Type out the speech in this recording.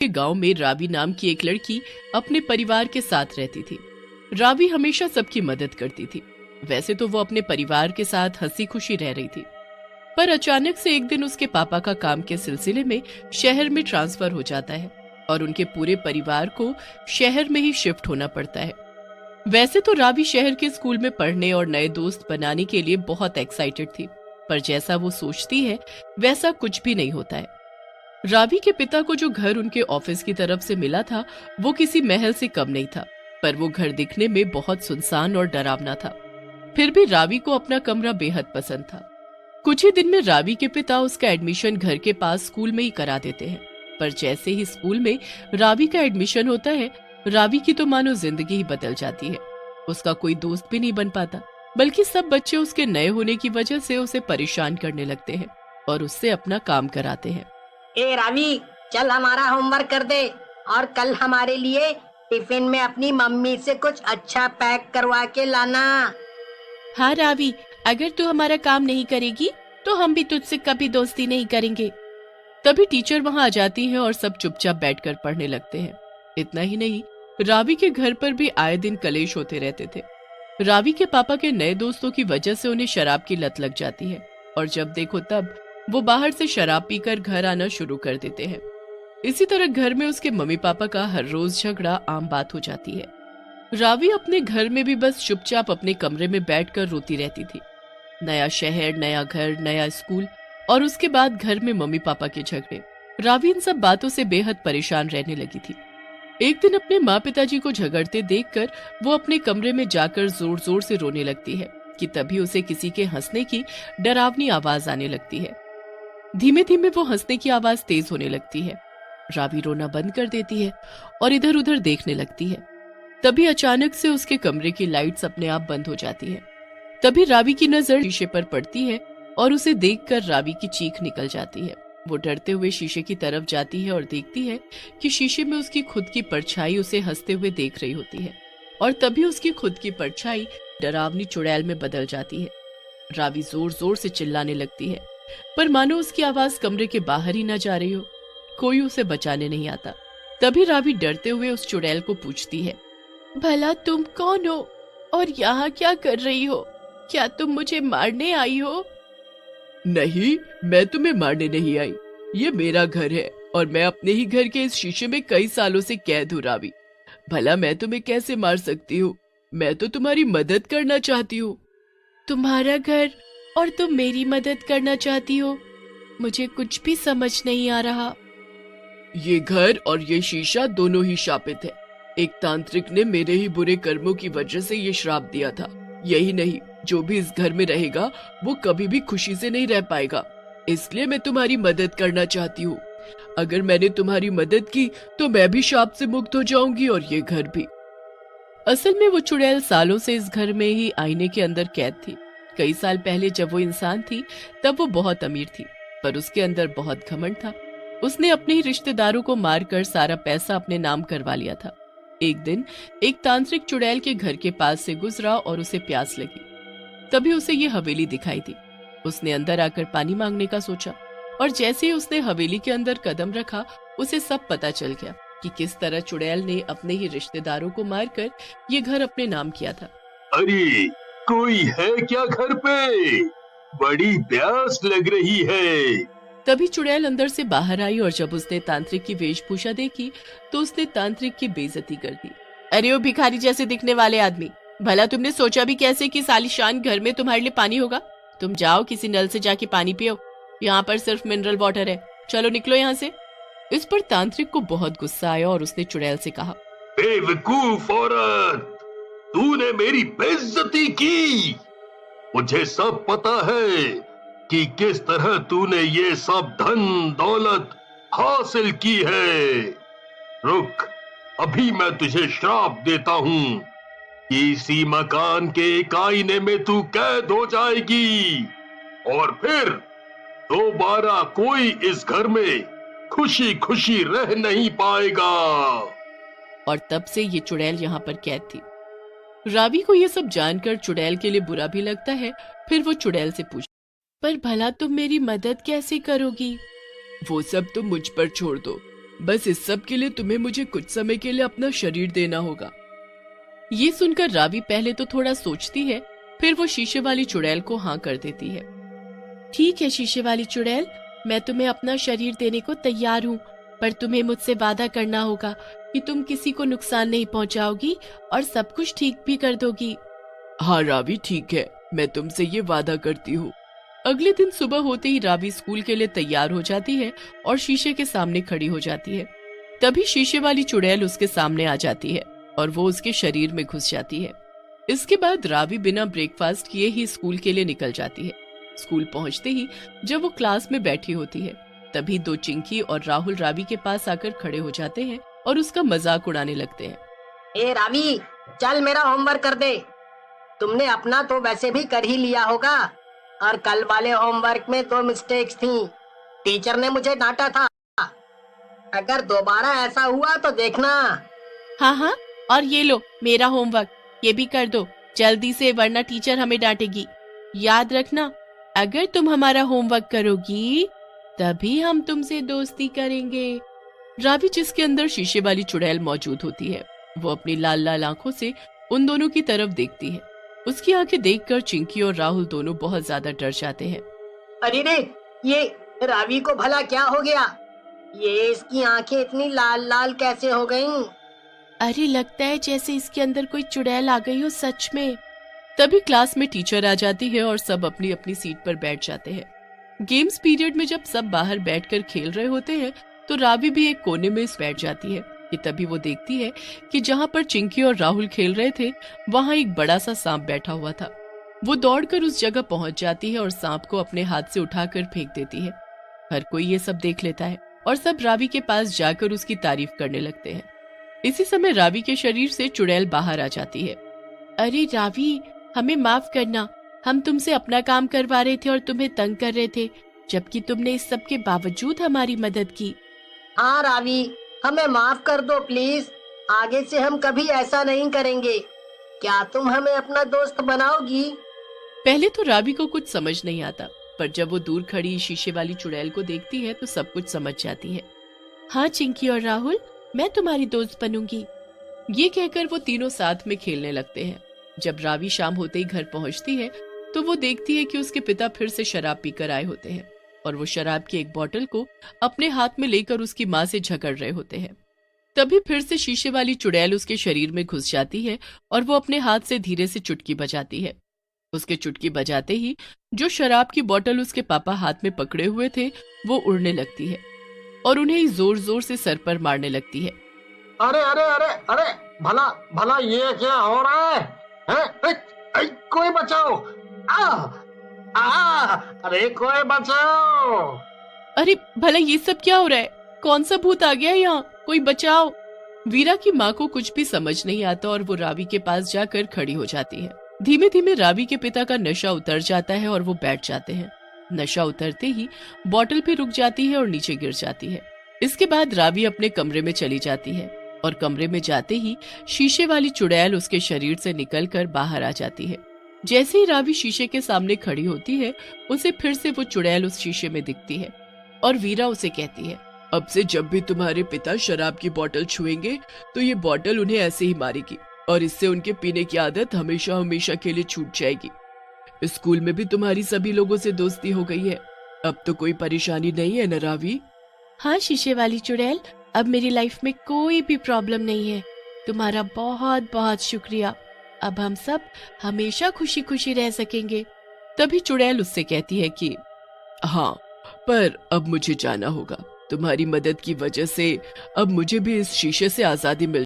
के गांव में रावी नाम की एक लड़की अपने परिवार के साथ रहती थी। रावी हमेशा सबकी मदद करती थी। वैसे तो वो अपने परिवार के साथ हंसी खुशी रह रही थी, पर अचानक से एक दिन उसके पापा का काम के सिलसिले में शहर में ट्रांसफर हो जाता है और उनके पूरे परिवार को शहर में ही शिफ्ट होना पड़ता है। वैसे तो रावी शहर के स्कूल में पढ़ने और नए दोस्त बनाने के लिए बहुत एक्साइटेड थी, पर जैसा वो सोचती है वैसा कुछ भी नहीं होता है। रावी के पिता को जो घर उनके ऑफिस की तरफ से मिला था वो किसी महल से कम नहीं था, पर वो घर दिखने में बहुत सुनसान और डरावना था। फिर भी रावी को अपना कमरा बेहद पसंद था। कुछ ही दिन में रावी के पिता उसका एडमिशन घर के पास स्कूल में ही करा देते हैं, पर जैसे ही स्कूल में रावी का एडमिशन होता है, रावी की तो मानो जिंदगी ही बदल जाती है। उसका कोई दोस्त भी नहीं बन पाता, बल्कि सब बच्चे उसके नए होने की वजह से उसे परेशान करने लगते हैं और उससे अपना काम कराते हैं। ए रावी, चल हमारा होमवर्क कर दे और कल हमारे लिए टिफिन में अपनी मम्मी से कुछ अच्छा पैक करवा के लाना। हाँ रावी, अगर तू हमारा काम नहीं करेगी तो हम भी तुझसे कभी दोस्ती नहीं करेंगे। तभी टीचर वहाँ आ जाती है और सब चुपचाप बैठकर पढ़ने लगते हैं। इतना ही नहीं, रावी के घर पर भी आए दिन कलेश होते रहते थे। रावी के पापा के नए दोस्तों की वजह से उन्हें शराब की लत लग जाती है और जब देखो तब वो बाहर से शराब पीकर घर आना शुरू कर देते हैं। इसी तरह घर में उसके मम्मी पापा का हर रोज झगड़ा आम बात हो जाती है। रावी अपने घर में भी बस चुपचाप अपने कमरे में बैठकर रोती रहती थी। नया शहर, नया घर, नया स्कूल और उसके बाद घर में मम्मी पापा के झगड़े। रावी इन सब बातों से बेहद परेशान रहने लगी थी। एक दिन अपने माँ पिताजी को झगड़ते देखकर वो अपने कमरे में जाकर जोर जोर से रोने लगती है कि तभी उसे किसी के हंसने की डरावनी आवाज आने लगती है। धीमे धीमे वो हंसने की आवाज तेज होने लगती है। रावी रोना बंद कर देती है और इधर उधर देखने लगती है। तभी अचानक से उसके कमरे की लाइट्स अपने आप बंद हो जाती है। तभी रावी की नजर शीशे पर पड़ती है और उसे देखकर रावी की चीख निकल जाती है। वो डरते हुए शीशे की तरफ जाती है और देखती है कि शीशे में उसकी खुद की परछाई उसे हंसते हुए देख रही होती है और तभी उसकी खुद की परछाई डरावनी चुड़ैल में बदल जाती है। रावी जोर जोर से चिल्लाने लगती है, पर मानो उसकी आवाज कमरे के बाहर ही न जा रही हो। कोई उसे बचाने नहीं आता। तभी रावी डरते हुए उस चुड़ैल को पूछती है, भला तुम कौन हो और यहाँ क्या कर रही हो? क्या तुम मुझे मारने आई हो? नहीं, मैं तुम्हें मारने नहीं आई। ये मेरा घर है और मैं अपने ही घर के इस शीशे में कई सालों से कैद हूँ रावी। भला मैं तुम्हें कैसे मार सकती हूँ? मैं तो तुम्हारी मदद करना चाहती हूँ। तुम्हारा घर और तुम मेरी मदद करना चाहती हो? मुझे कुछ भी समझ नहीं आ रहा। ये घर और ये शीशा दोनों ही शापित है। एक तांत्रिक ने मेरे ही बुरे कर्मों की वजह से ये श्राप दिया था। यही नहीं, जो भी इस घर में रहेगा वो कभी भी खुशी से नहीं रह पाएगा। इसलिए मैं तुम्हारी मदद करना चाहती हूँ। अगर मैंने तुम्हारी मदद की तो मैं भी शाप से मुक्त हो जाऊंगी और ये घर भी। असल में वो चुड़ैल सालों से इस घर में ही आईने के अंदर कैद थी। कई साल पहले जब वो इंसान थी तब वो बहुत अमीर थी, पर उसके अंदर बहुत घमंड था। उसने अपने ही रिश्तेदारों को मारकर सारा पैसा अपने नाम करवा लिया था। एक दिन एक तांत्रिक चुड़ैल के घर के पास से गुजरा और उसे प्यास लगी। तभी उसे ये हवेली दिखाई दी। उसने अंदर आकर पानी मांगने का सोचा और जैसे ही उसने हवेली के अंदर कदम रखा उसे सब पता चल गया कि किस तरह चुड़ैल ने अपने ही रिश्तेदारों को मारकर ये घर अपने नाम किया था। अरे, कोई है क्या घर पे? बड़ी प्यास लग रही है। तभी चुड़ैल अंदर से बाहर आई और जब उसने तांत्रिक की वेशभूषा देखी तो उसने तांत्रिक की बेइज्जती कर दी। अरे ओ भिखारी जैसे दिखने वाले आदमी, भला तुमने सोचा भी कैसे कि सालिशान घर में तुम्हारे लिए पानी होगा? तुम जाओ किसी नल से जाके पानी पियो, यहाँ पर सिर्फ मिनरल वाटर है। चलो निकलो यहाँ से। इस पर तांत्रिक को बहुत गुस्सा आया और उसने चुड़ैल से कहा, बेवकूफ औरत, तूने मेरी बेइज्जती की। मुझे सब पता है कि किस तरह तूने ये सब धन दौलत हासिल की है। रुक, अभी मैं तुझे श्राप देता हूँ कि इसी मकान के एक आईने में तू कैद हो जाएगी और फिर दोबारा कोई इस घर में खुशी खुशी रह नहीं पाएगा। और तब से ये चुड़ैल यहाँ पर कैद थी। रावी को ये सब जानकर चुड़ैल के लिए बुरा भी लगता है। फिर वो चुड़ैल से पूछती, पर भला तुम मेरी मदद कैसे करोगी? वो सब तुम मुझ पर छोड़ दो। बस इस सब के लिए तुम्हें मुझे कुछ समय के लिए अपना शरीर देना होगा। ये सुनकर रावी पहले तो थोड़ा सोचती है, फिर वो शीशे वाली चुड़ैल को हाँ कर देती है। ठीक है शीशे वाली चुड़ैल, मैं तुम्हें अपना शरीर देने को तैयार हूँ, पर तुम्हें मुझसे वादा करना होगा कि तुम किसी को नुकसान नहीं पहुँचाओगी और सब कुछ ठीक भी कर दोगी। हाँ रावी ठीक है, मैं तुमसे ये वादा करती हूँ। अगले दिन सुबह होते ही रावी स्कूल के लिए तैयार हो जाती है और शीशे के सामने खड़ी हो जाती है। तभी शीशे वाली चुड़ैल उसके सामने आ जाती है और वो उसके शरीर में घुस जाती है। इसके बाद रावी बिना ब्रेकफास्ट किए ही स्कूल के लिए निकल जाती है। स्कूल पहुंचते ही जब वो क्लास में बैठी होती है, तभी दो चिंकी और राहुल रावी के पास आकर खड़े हो जाते हैं और उसका मजाक उड़ाने लगते हैं। ए रावी, चल मेरा होमवर्क कर दे। तुमने अपना तो वैसे भी कर ही लिया होगा, और कल वाले होमवर्क में 2 मिस्टेक्स थी। टीचर ने मुझे डांटा था। अगर दोबारा ऐसा हुआ तो देखना। हाँ हाँ, और ये लो मेरा होमवर्क, ये भी कर दो जल्दी से, वरना टीचर हमें डांटेगी। याद रखना, अगर तुम हमारा होमवर्क करोगी तभी हम तुमसे दोस्ती करेंगे। रावी, जिसके अंदर शीशे वाली चुड़ैल मौजूद होती है, वो अपनी लाल लाल आंखों से उन दोनों की तरफ देखती है। उसकी आंखें देखकर चिंकी और राहुल दोनों बहुत ज्यादा डर जाते हैं। अरे रे, ये रावी को भला क्या हो गया? ये इसकी आंखें इतनी लाल लाल कैसे हो गईं? अरे लगता है जैसे इसके अंदर कोई चुड़ैल आ गई हो सच में। तभी क्लास में टीचर आ जाती है और सब अपनी अपनी सीट पर बैठ जाते हैं। गेम्स पीरियड में जब सब बाहर बैठकर खेल रहे होते हैं तो रावी भी एक कोने में बैठ जाती है कि तभी वो देखती है कि जहाँ पर चिंकी और राहुल खेल रहे थे वहाँ एक बड़ा सा सांप बैठा हुआ था। वो दौड़कर उस जगह पहुंच जाती है और सांप को अपने हाथ से उठाकर फेंक देती है। हर कोई ये सब देख लेता है और सब रावी के पास जाकर उसकी तारीफ करने लगते हैं। इसी समय रावी के शरीर से चुड़ैल बाहर आ जाती है। अरे रावी, हमें माफ करना, हम तुमसे अपना काम करवा रहे थे और तुम्हें तंग कर रहे थे, जबकि तुमने इस सब के बावजूद हमारी मदद की। हाँ रावी, हमें माफ कर दो प्लीज। आगे से हम कभी ऐसा नहीं करेंगे। क्या तुम हमें अपना दोस्त बनाओगी? पहले तो रावी को कुछ समझ नहीं आता, पर जब वो दूर खड़ी शीशे वाली चुड़ैल को देखती है तो सब कुछ समझ जाती है। हाँ चिंकी और राहुल, मैं तुम्हारी दोस्त बनूंगी। ये कहकर वो तीनों साथ में खेलने लगते हैं। जब रावी शाम होते ही घर पहुंचती है तो वो देखती है कि उसके पिता फिर से शराब पीकर आए होते हैं और वो शराब की एक बोतल को अपने हाथ में लेकर उसकी माँ से झगड़ रहे होते हैं। तभी फिर से शीशे वाली चुड़ैल उसके शरीर में घुस जाती है और वो अपने हाथ से धीरे से चुटकी बजाती है। उसके चुटकी बजाते ही जो शराब की बोतल उसके पापा हाथ में पकड़े हुए थे वो उड़ने लगती है और उन्हें जोर जोर से सर पर मारने लगती है। अरे अरे अरे अरे, भला भला ये क्या हो रहा है? कोई बचाओ! अरे कोई बचाओ! अरे भला ये सब क्या हो रहा है? कौन सा भूत आ गया यहाँ? कोई बचाओ! वीरा की माँ को कुछ भी समझ नहीं आता और वो रावी के पास जाकर खड़ी हो जाती है। धीमे धीमे रावी के पिता का नशा उतर जाता है और वो बैठ जाते हैं। नशा उतरते ही बोतल भी रुक जाती है और नीचे गिर जाती है। इसके बाद रावी अपने कमरे में चली जाती है और कमरे में जाते ही शीशे वाली चुड़ैल उसके शरीर से निकलकर बाहर आ जाती है। जैसे ही रावी शीशे के सामने खड़ी होती है, उसे फिर से वो चुड़ैल उस शीशे में दिखती है और वीरा उसे कहती है, अब से जब भी तुम्हारे पिता शराब की बोतल छुएंगे तो ये बोतल उन्हें ऐसे ही मारेगी और इससे उनके पीने की आदत हमेशा हमेशा के लिए छूट जाएगी। स्कूल में भी तुम्हारी सभी लोगों से दोस्ती हो गई है, अब तो कोई परेशानी नहीं है न रावी? हाँ शीशे वाली चुड़ैल, अब मेरी लाइफ में कोई भी प्रॉब्लम नहीं है। तुम्हारा बहुत बहुत शुक्रिया। अब हम सब हमेशा खुशी खुशी रह सकेंगे। तभी चुड़ैल उससे कहती है कि हाँ, पर अब मुझे जाना होगा। तुम्हारी मदद की वजह से अब मुझे भी इस शीशे से आजादी मिल